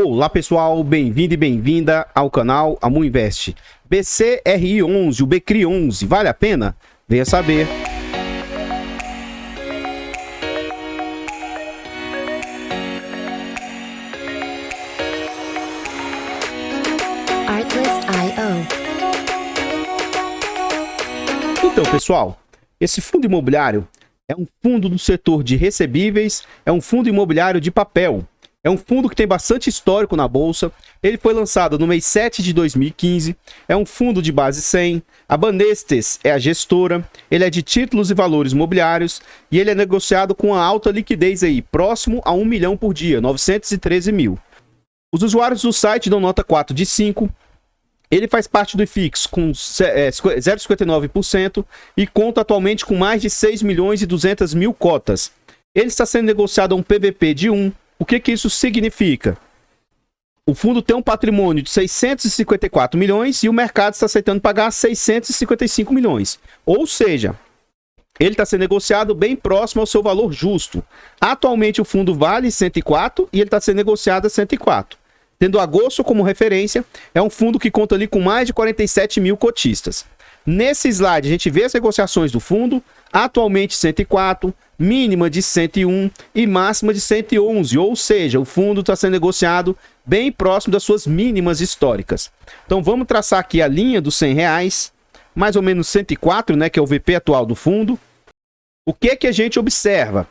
Olá pessoal, bem-vindo e bem-vinda ao canal Amuinvest. BCRI11, o BCRI11, vale a pena? Venha saber. Então pessoal, esse fundo imobiliário é um fundo do setor de recebíveis, é um fundo imobiliário de papel. É um fundo que tem bastante histórico na bolsa. Ele foi lançado no mês 7 de 2015. É um fundo de base 100. A Banestes é a gestora. Ele é de títulos e valores imobiliários. E ele é negociado com uma alta liquidez aí, próximo a 1 milhão por dia, 913 mil. Os usuários do site dão nota 4 de 5. Ele faz parte do IFIX com 0,59% e conta atualmente com mais de 6 milhões e 200 mil cotas. Ele está sendo negociado a um PVP de 1. O que isso significa? O fundo tem um patrimônio de 654 milhões e o mercado está aceitando pagar 655 milhões. Ou seja, ele está sendo negociado bem próximo ao seu valor justo. Atualmente o fundo vale 104 e ele está sendo negociado a 104. Tendo agosto como referência, é um fundo que conta ali com mais de 47 mil cotistas. Nesse slide a gente vê as negociações do fundo, atualmente 104, mínima de 101 e máxima de 111, ou seja, o fundo está sendo negociado bem próximo das suas mínimas históricas. Então vamos traçar aqui a linha dos R$100, mais ou menos 104, né, que é o VP atual do fundo. O que a gente observa?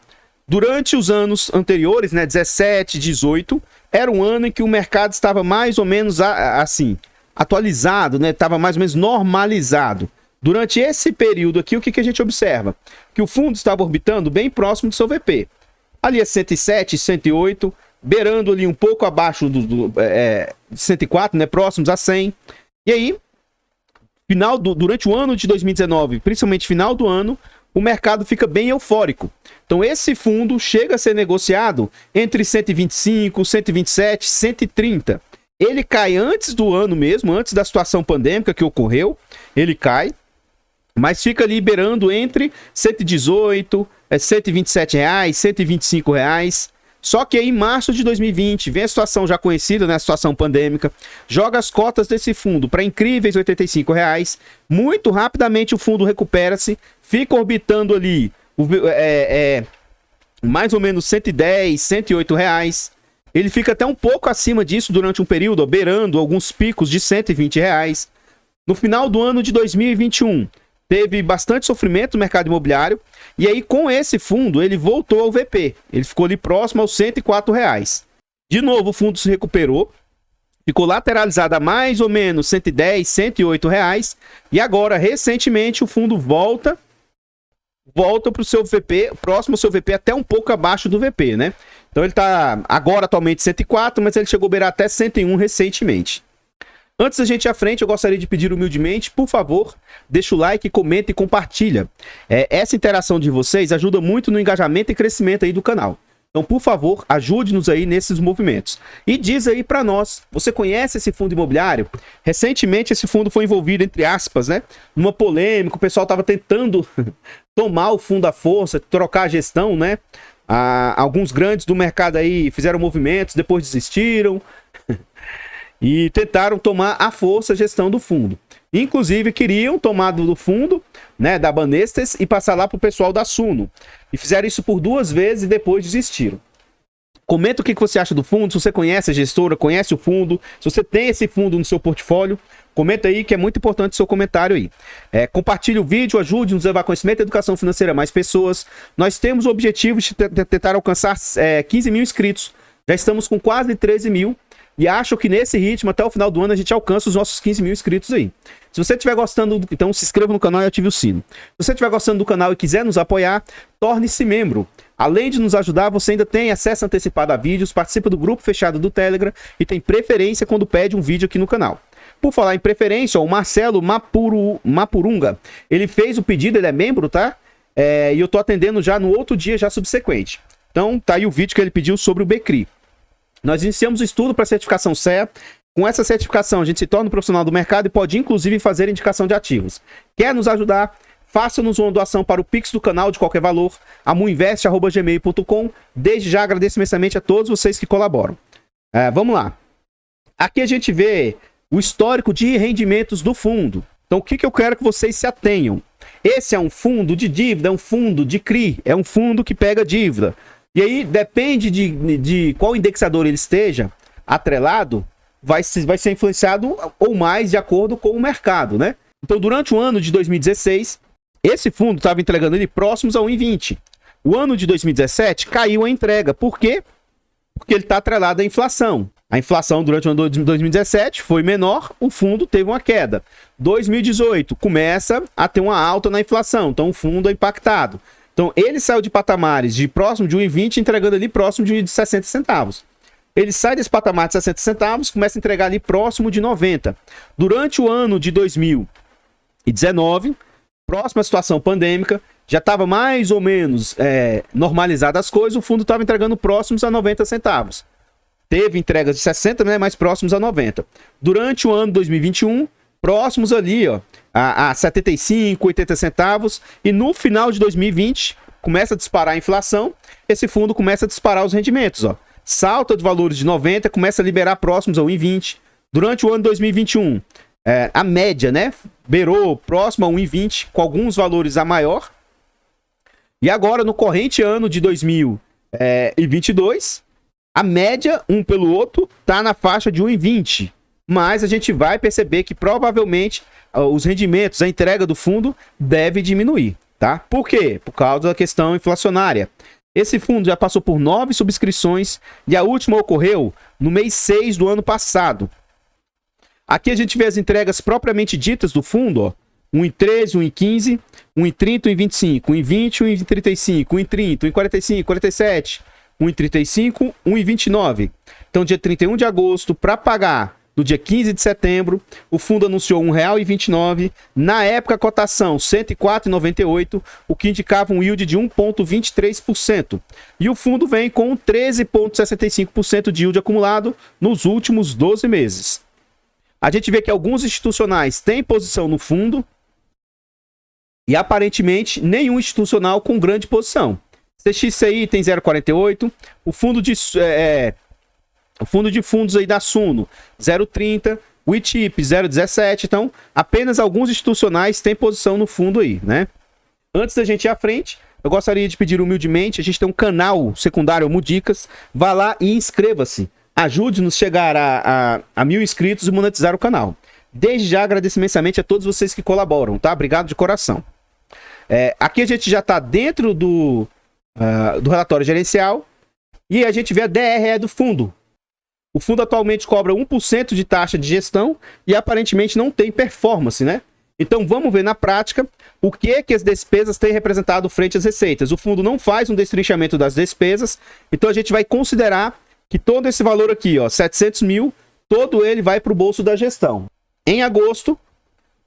Durante os anos anteriores, né, 17, 18, era um ano em que o mercado estava mais ou menos assim, atualizado, né, estava mais ou menos normalizado. Durante esse período aqui, o que a gente observa? Que o fundo estava orbitando bem próximo do seu VP. Ali é 107, 108, beirando ali um pouco abaixo de 104, né? Próximos a 100. E aí, durante o ano de 2019, principalmente final do ano, o mercado fica bem eufórico. Então esse fundo chega a ser negociado entre 125, 127, 130. Ele cai antes do ano mesmo, antes da situação pandêmica que ocorreu, ele cai. Mas fica liberando entre 118, 127 reais, 125 reais. Só que aí em março de 2020 vem a situação já conhecida, né, a situação pandêmica, joga as cotas desse fundo para incríveis 85 reais. Muito rapidamente o fundo recupera-se, fica orbitando ali mais ou menos 110, 108 reais. Ele fica até um pouco acima disso durante um período, beirando alguns picos de 120 reais. No final do ano de 2021... teve bastante sofrimento no mercado imobiliário. E aí, com esse fundo, ele voltou ao VP. Ele ficou ali próximo aos 104 reais. De novo, o fundo se recuperou. Ficou lateralizado a mais ou menos 110, 108 reais. E agora, recentemente, o fundo volta para o seu VP, próximo ao seu VP, até um pouco abaixo do VP, né? Então, ele está agora atualmente 104, mas ele chegou a beirar até 101 recentemente. Antes da gente ir à frente, eu gostaria de pedir humildemente, por favor, deixa o like, comenta e compartilha. Essa interação de vocês ajuda muito no engajamento e crescimento aí do canal. Então, por favor, ajude-nos aí nesses movimentos. E diz aí para nós, você conhece esse fundo imobiliário? Recentemente esse fundo foi envolvido, entre aspas, né, numa polêmica, o pessoal estava tentando tomar o fundo à força, trocar a gestão, né? Alguns grandes do mercado aí fizeram movimentos, depois desistiram. E tentaram tomar à força a gestão do fundo. Inclusive, queriam tomar do fundo, né, da Banestes e passar lá para o pessoal da Suno. E fizeram isso por 2 vezes e depois desistiram. Comenta o que você acha do fundo, se você conhece a gestora, conhece o fundo, se você tem esse fundo no seu portfólio. Comenta aí que é muito importante o seu comentário aí. Compartilhe o vídeo, ajude-nos a levar conhecimento e educação financeira a mais pessoas. Nós temos o objetivo de tentar alcançar 15 mil inscritos. Já estamos com quase 13 mil. E acho que nesse ritmo, até o final do ano, a gente alcança os nossos 15 mil inscritos aí. Se você estiver gostando, então se inscreva no canal e ative o sino. Se você estiver gostando do canal e quiser nos apoiar, torne-se membro. Além de nos ajudar, você ainda tem acesso antecipado a vídeos, participa do grupo fechado do Telegram e tem preferência quando pede um vídeo aqui no canal. Por falar em preferência, o Marcelo Mapurunga, ele fez o pedido, ele é membro, tá? E eu tô atendendo já no outro dia, já subsequente. Então, tá aí o vídeo que ele pediu sobre o BCRI. Nós iniciamos o estudo para a certificação CEA. Com essa certificação, a gente se torna um profissional do mercado e pode, inclusive, fazer indicação de ativos. Quer nos ajudar? Faça-nos uma doação para o Pix do canal de qualquer valor, amuinvest@gmail.com. Desde já agradeço imensamente a todos vocês que colaboram. Vamos lá. Aqui a gente vê o histórico de rendimentos do fundo. Então, o que eu quero que vocês se atenham? Esse é um fundo de dívida, é um fundo de CRI, é um fundo que pega dívida. E aí, depende de qual indexador ele esteja atrelado, vai ser influenciado ou mais de acordo com o mercado, né? Então, durante o ano de 2016, esse fundo estava entregando ele próximos a 1,20. O ano de 2017 caiu a entrega. Por quê? Porque ele está atrelado à inflação. A inflação durante o ano de 2017 foi menor, o fundo teve uma queda. 2018 começa a ter uma alta na inflação, então o fundo é impactado. Então ele saiu de patamares de próximo de 1,20, entregando ali próximo de 60 centavos. Ele sai desse patamar de 60 centavos, começa a entregar ali próximo de 90. Durante o ano de 2019, próxima situação pandêmica, já estava mais ou menos normalizada as coisas, o fundo estava entregando próximos a 90 centavos. Teve entregas de 60, né, mais próximos a 90. Durante o ano de 2021, próximos ali ó, a 75, 80 centavos. E no final de 2020, começa a disparar a inflação, esse fundo começa a disparar os rendimentos. Ó. Salta de valores de 90, começa a liberar próximos a 1,20. Durante o ano de 2021, a média, né, beirou próximo a 1,20, com alguns valores a maior. E agora, no corrente ano de 2022, a média, um pelo outro, está na faixa de 1,20. Mas a gente vai perceber que provavelmente os rendimentos, a entrega do fundo deve diminuir, tá? Por quê? Por causa da questão inflacionária. Esse fundo já passou por 9 subscrições e a última ocorreu no mês 6 do ano passado. Aqui a gente vê as entregas propriamente ditas do fundo, ó. 1,13, 1,15, 1,30, 1,25, 1,20, 1,35, 1,30, 1,45, 47, 1,35, 1,29. Então, dia 31 de agosto, para pagar no dia 15 de setembro, o fundo anunciou R$ 1,29. Na época, a cotação R$ 104,98, o que indicava um yield de 1,23%. E o fundo vem com 13,65% de yield acumulado nos últimos 12 meses. A gente vê que alguns institucionais têm posição no fundo e, aparentemente, nenhum institucional com grande posição. CXCI tem 0,48, o fundo de fundos aí da Suno 0,30, o ITIP 0,17, então apenas alguns institucionais têm posição no fundo aí, né? Antes da gente ir à frente, eu gostaria de pedir humildemente, a gente tem um canal secundário Mudicas, vá lá e inscreva-se, ajude-nos a chegar a 1.000 inscritos e monetizar o canal. Desde já agradeço imensamente a todos vocês que colaboram, tá? Obrigado de coração. Aqui a gente já está dentro do relatório gerencial e a gente vê a DRE do fundo. O fundo atualmente cobra 1% de taxa de gestão e aparentemente não tem performance, né? Então vamos ver na prática o que as despesas têm representado frente às receitas. O fundo não faz um destrinchamento das despesas, então a gente vai considerar que todo esse valor aqui, ó, 700 mil, todo ele vai para o bolso da gestão. Em agosto,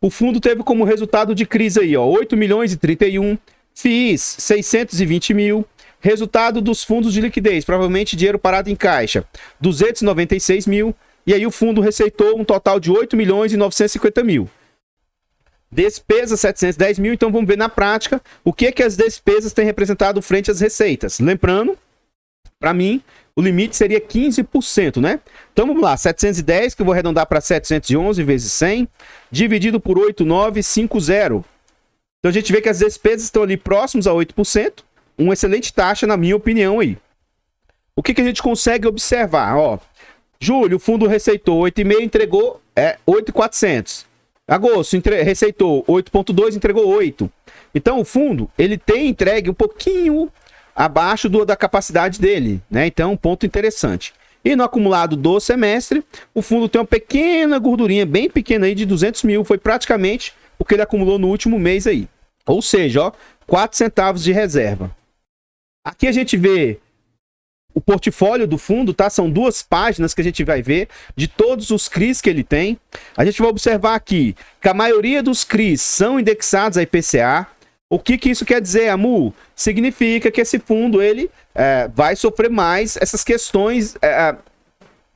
o fundo teve como resultado de crise aí, ó, 8 milhões e 31, FIIs 620 mil, resultado dos fundos de liquidez, provavelmente dinheiro parado em caixa, 296 mil, e aí o fundo receitou um total de 8 milhões e 950 mil. Despesas 710 mil, então vamos ver na prática o que as despesas têm representado frente às receitas. Lembrando, para mim, o limite seria 15%, né? Então vamos lá, 710, que eu vou arredondar para 711 vezes 100, dividido por 8,950. Então a gente vê que as despesas estão ali próximos a 8%, uma excelente taxa, na minha opinião, aí. O que a gente consegue observar? Ó, julho, o fundo receitou 8,5, entregou 8,400. Agosto, receitou 8,2, entregou 8. Então, o fundo, ele tem entregue um pouquinho abaixo da capacidade dele, né? Então, um ponto interessante. E no acumulado do semestre, o fundo tem uma pequena gordurinha, bem pequena aí, de 200 mil. Foi praticamente o que ele acumulou no último mês aí. Ou seja, ó, 4 centavos de reserva. Aqui a gente vê o portfólio do fundo, tá? São 2 páginas que a gente vai ver de todos os CRIs que ele tem. A gente vai observar aqui que a maioria dos CRIs são indexados a IPCA. O que isso quer dizer, Amu? Significa que esse fundo ele vai sofrer mais essas questões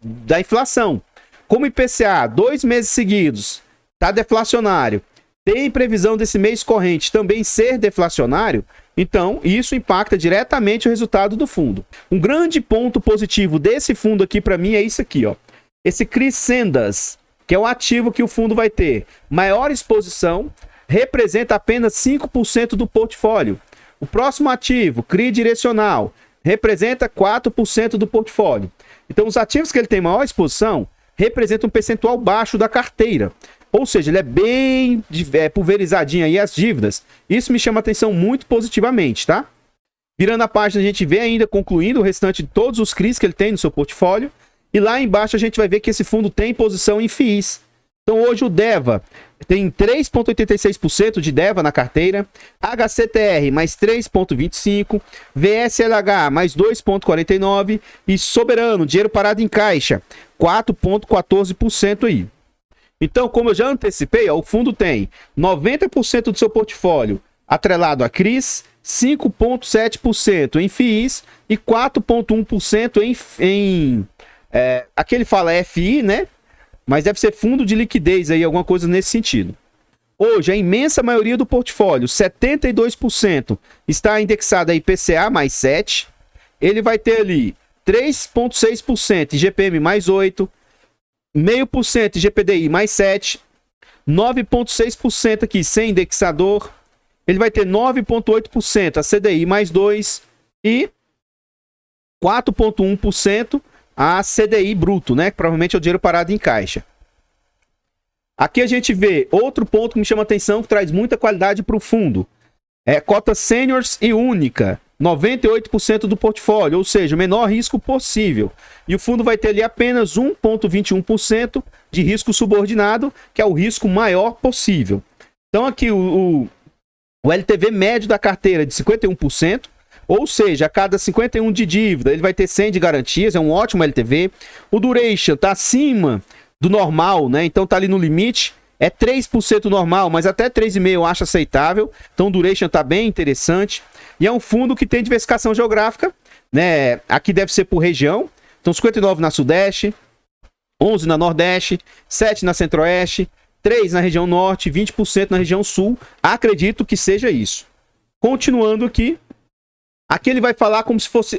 da inflação. Como o IPCA, 2 meses seguidos, está deflacionário, tem previsão desse mês corrente também ser deflacionário, então isso impacta diretamente o resultado do fundo. Um grande ponto positivo desse fundo aqui para mim é isso aqui, ó. esse CRI Sendas, que é o ativo que o fundo vai ter maior exposição, representa apenas 5% do portfólio. O próximo ativo, CRI Direcional, representa 4% do portfólio. Então, os ativos que ele tem maior exposição representam um percentual baixo da carteira. Ou seja, ele é bem pulverizadinho aí as dívidas. Isso me chama a atenção muito positivamente, tá? Virando a página, a gente vê ainda, concluindo o restante de todos os CRIs que ele tem no seu portfólio. E lá embaixo a gente vai ver que esse fundo tem posição em FIIs. Então hoje o DEVA tem 3,86% de DEVA na carteira, HCTR mais 3,25%, VSLH mais 2,49% e Soberano, dinheiro parado em caixa, 4,14% aí. Então, como eu já antecipei, ó, o fundo tem 90% do seu portfólio atrelado a CRIs, 5,7% em FIIs e 4,1% em aqui ele fala FI, né? Mas deve ser fundo de liquidez aí, alguma coisa nesse sentido. Hoje, a imensa maioria do portfólio, 72%, está indexado a IPCA mais 7. Ele vai ter ali 3,6% IGPM mais 8, 0,5% IGPDI mais 7, 9,6% aqui sem indexador. Ele vai ter 9,8% a CDI mais 2 e 4,1% a CDI bruto, né? Que provavelmente é o dinheiro parado em caixa. Aqui a gente vê outro ponto que me chama a atenção, que traz muita qualidade para o fundo. É cota seniors e única, 98% do portfólio, ou seja, o menor risco possível. E o fundo vai ter ali apenas 1,21% de risco subordinado, que é o risco maior possível. Então aqui o LTV médio da carteira é de 51%. Ou seja, a cada 51 de dívida, ele vai ter 100 de garantias, é um ótimo LTV. O duration está acima do normal, né? Então tá ali no limite, é 3% normal, mas até 3,5% eu acho aceitável. Então o duration tá bem interessante. E é um fundo que tem diversificação geográfica, né? Aqui deve ser por região. Então 59 na Sudeste, 11 na Nordeste, 7 na Centro-Oeste, 3 na região Norte, 20% na região Sul. Acredito que seja isso. Continuando aqui. Aqui ele vai falar como se fosse...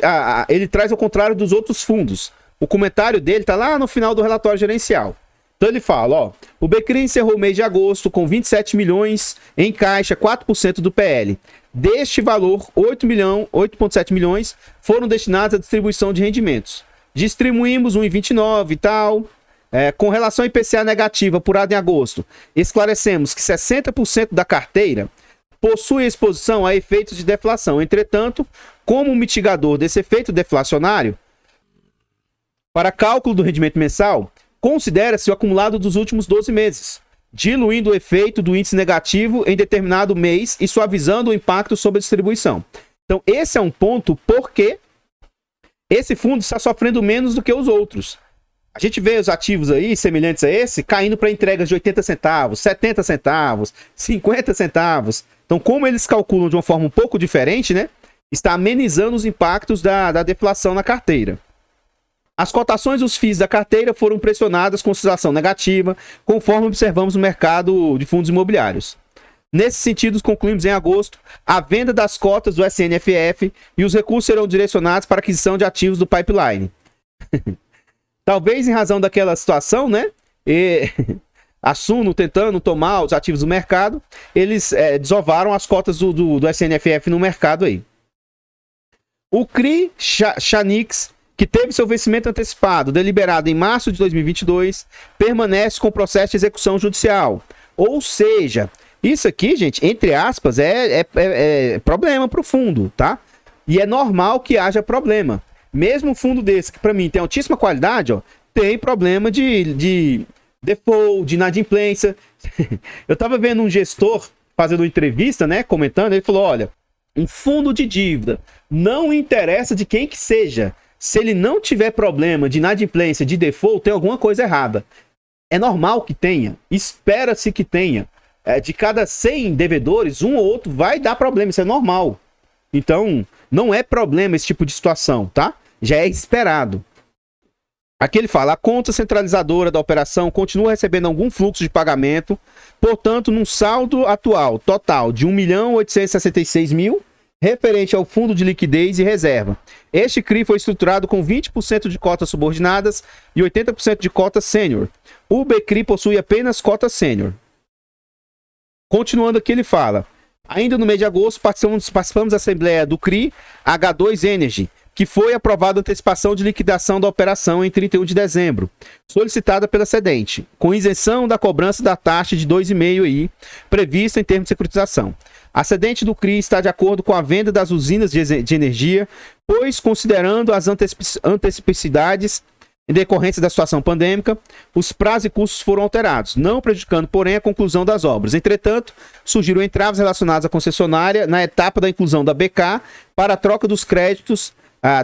ele traz ao contrário dos outros fundos. O comentário dele está lá no final do relatório gerencial. Então ele fala, ó, o BCRI encerrou o mês de agosto com 27 milhões em caixa, 4% do PL. Deste valor, 8,7 milhões foram destinados à distribuição de rendimentos. Distribuímos 1,29 e tal. Com relação a IPCA negativa apurada em agosto, esclarecemos que 60% da carteira possui exposição a efeitos de deflação. Entretanto, como mitigador desse efeito deflacionário, para cálculo do rendimento mensal, considera-se o acumulado dos últimos 12 meses, diluindo o efeito do índice negativo em determinado mês e suavizando o impacto sobre a distribuição. Então, esse é um ponto porque esse fundo está sofrendo menos do que os outros. A gente vê os ativos aí, semelhantes a esse, caindo para entregas de 80 centavos, 70 centavos, 50 centavos. Então, como eles calculam de uma forma um pouco diferente, né? Está amenizando os impactos da deflação na carteira. As cotações dos FIIs da carteira foram pressionadas com oscilação negativa, conforme observamos no mercado de fundos imobiliários. Nesse sentido, concluímos em agosto a venda das cotas do SNFF e os recursos serão direcionados para a aquisição de ativos do pipeline. Talvez em razão daquela situação, né? A Suno tentando tomar os ativos do mercado, eles desovaram as cotas do SNFF no mercado aí. O CRI Chanix, que teve seu vencimento antecipado, deliberado em março de 2022, permanece com processo de execução judicial. Ou seja, isso aqui, gente, entre aspas, é problema para o fundo, tá? E é normal que haja problema. Mesmo um fundo desse, que para mim tem altíssima qualidade, ó, tem problema de default, de inadimplência. Eu tava vendo um gestor fazendo uma entrevista, né, comentando, ele falou, olha, um fundo de dívida, não interessa de quem que seja, se ele não tiver problema de inadimplência, de default, tem alguma coisa errada. É normal que tenha, espera-se que tenha. De cada 100 devedores, um ou outro vai dar problema, isso é normal. Então, não é problema esse tipo de situação, tá? Já é esperado. Aqui ele fala, a conta centralizadora da operação continua recebendo algum fluxo de pagamento, portanto, num saldo atual total de 1.866.000, referente ao fundo de liquidez e reserva. Este CRI foi estruturado com 20% de cotas subordinadas e 80% de cota sênior. O BCRI possui apenas cota sênior. Continuando aqui, ele fala: ainda no mês de agosto, participamos da assembleia do CRI H2 Energy, que foi aprovada a antecipação de liquidação da operação em 31 de dezembro, solicitada pela cedente, com isenção da cobrança da taxa de 2,5% aí, prevista em termos de securitização. A cedente do CRI está de acordo com a venda das usinas de energia, pois, considerando as antecipicidades em decorrência da situação pandêmica, os prazos e custos foram alterados, não prejudicando, porém, a conclusão das obras. Entretanto, surgiram entraves relacionados à concessionária na etapa da inclusão da BK para a troca dos créditos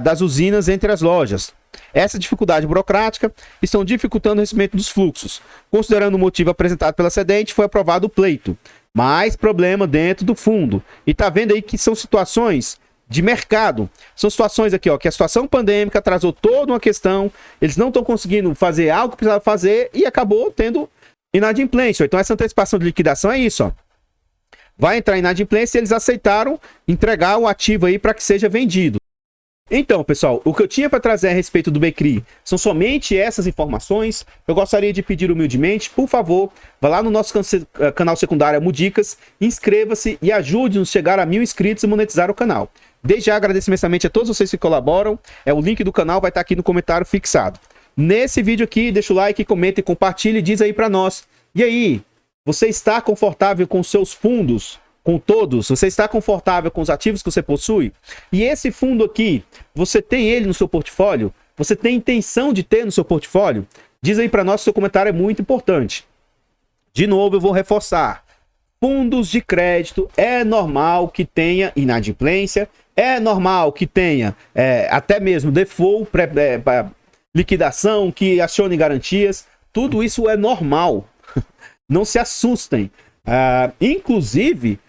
das usinas entre as lojas. Essa dificuldade burocrática estão dificultando o recebimento dos fluxos. Considerando o motivo apresentado pela cedente, foi aprovado o pleito. Mais problema dentro do fundo. E tá vendo aí que são situações de mercado. São situações aqui, ó, que a situação pandêmica atrasou toda uma questão, eles não estão conseguindo fazer algo que precisava fazer e acabou tendo inadimplência. Então essa antecipação de liquidação é isso, ó. Vai entrar inadimplência e eles aceitaram entregar o ativo aí para que seja vendido. Então, pessoal, o que eu tinha para trazer a respeito do BCRI são somente essas informações. Eu gostaria de pedir humildemente, por favor, vá lá no nosso canal secundário Mudicas, inscreva-se e ajude-nos a chegar a 1000 inscritos e monetizar o canal. Desde já agradeço imensamente a todos vocês que colaboram. O link do canal vai estar aqui no comentário fixado. Nesse vídeo aqui, deixa o like, comenta e compartilha e diz aí para nós. E aí, você está confortável com seus fundos? Com todos? Você está confortável com os ativos que você possui? E esse fundo aqui, você tem ele no seu portfólio? Você tem intenção de ter no seu portfólio? Diz aí para nós, seu comentário é muito importante. De novo, eu vou reforçar. Fundos de crédito, é normal que tenha inadimplência, é normal que tenha até mesmo default, liquidação, que acione garantias. Tudo isso é normal. Não se assustem. Inclusive,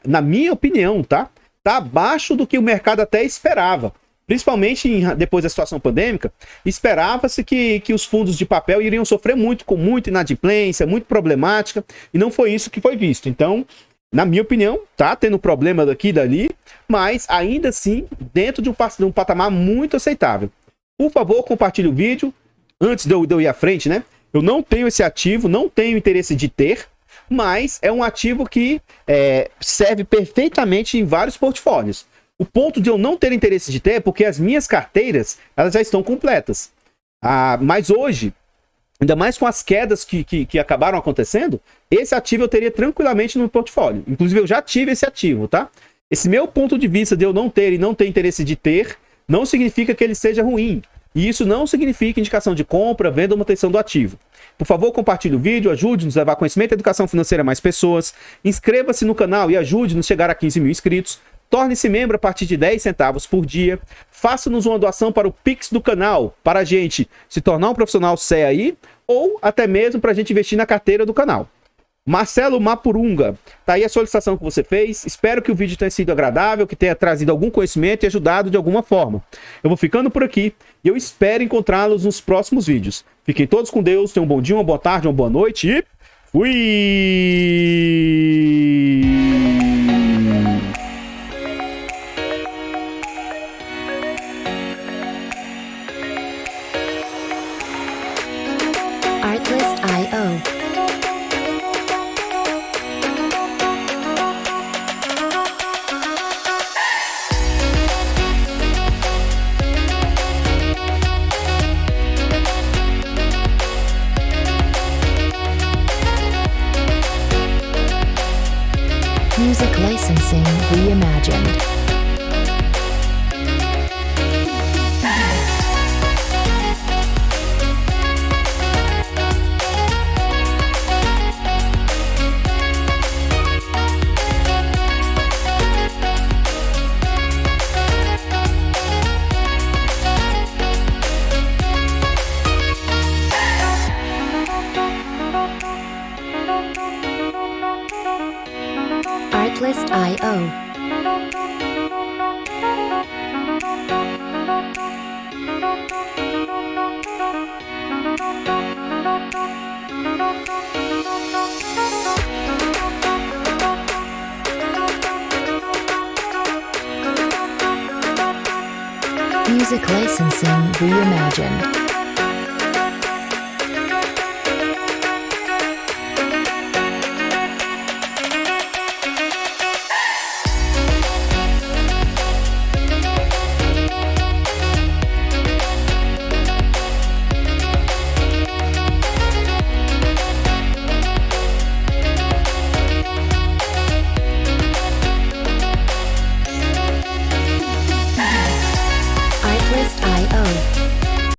na minha opinião, tá abaixo do que o mercado até esperava. Principalmente depois da situação pandêmica, esperava-se que os fundos de papel iriam sofrer muito, com muita inadimplência, muito problemática, e não foi isso que foi visto. Então, na minha opinião, tá tendo problema daqui e dali, mas ainda assim, dentro de um patamar muito aceitável. Por favor, compartilhe o vídeo. Antes de eu ir à frente, né? Eu não tenho esse ativo, não tenho interesse de ter, mas é um ativo que serve perfeitamente em vários portfólios. O ponto de eu não ter interesse de ter é porque as minhas carteiras elas já estão completas. Mas hoje, ainda mais com as quedas que acabaram acontecendo, esse ativo eu teria tranquilamente no portfólio. Inclusive eu já tive esse ativo, tá? Esse meu ponto de vista de eu não ter e não ter interesse de ter, não significa que ele seja ruim. E isso não significa indicação de compra, venda ou manutenção do ativo. Por favor, compartilhe o vídeo, ajude-nos a levar conhecimento e educação financeira a mais pessoas. Inscreva-se no canal e ajude-nos a chegar a 15 mil inscritos. Torne-se membro a partir de 10 centavos por dia. Faça-nos uma doação para o Pix do canal, para a gente se tornar um profissional CE aí, ou até mesmo para a gente investir na carteira do canal. Marcelo Mapurunga, tá aí a solicitação que você fez. Espero que o vídeo tenha sido agradável, que tenha trazido algum conhecimento e ajudado de alguma forma. Eu vou ficando por aqui e eu espero encontrá-los nos próximos vídeos. Fiquem todos com Deus, tenham um bom dia, uma boa tarde, uma boa noite e fui! Artlist.io. Music licensing reimagined. Artlist.io. Music licensing reimagined.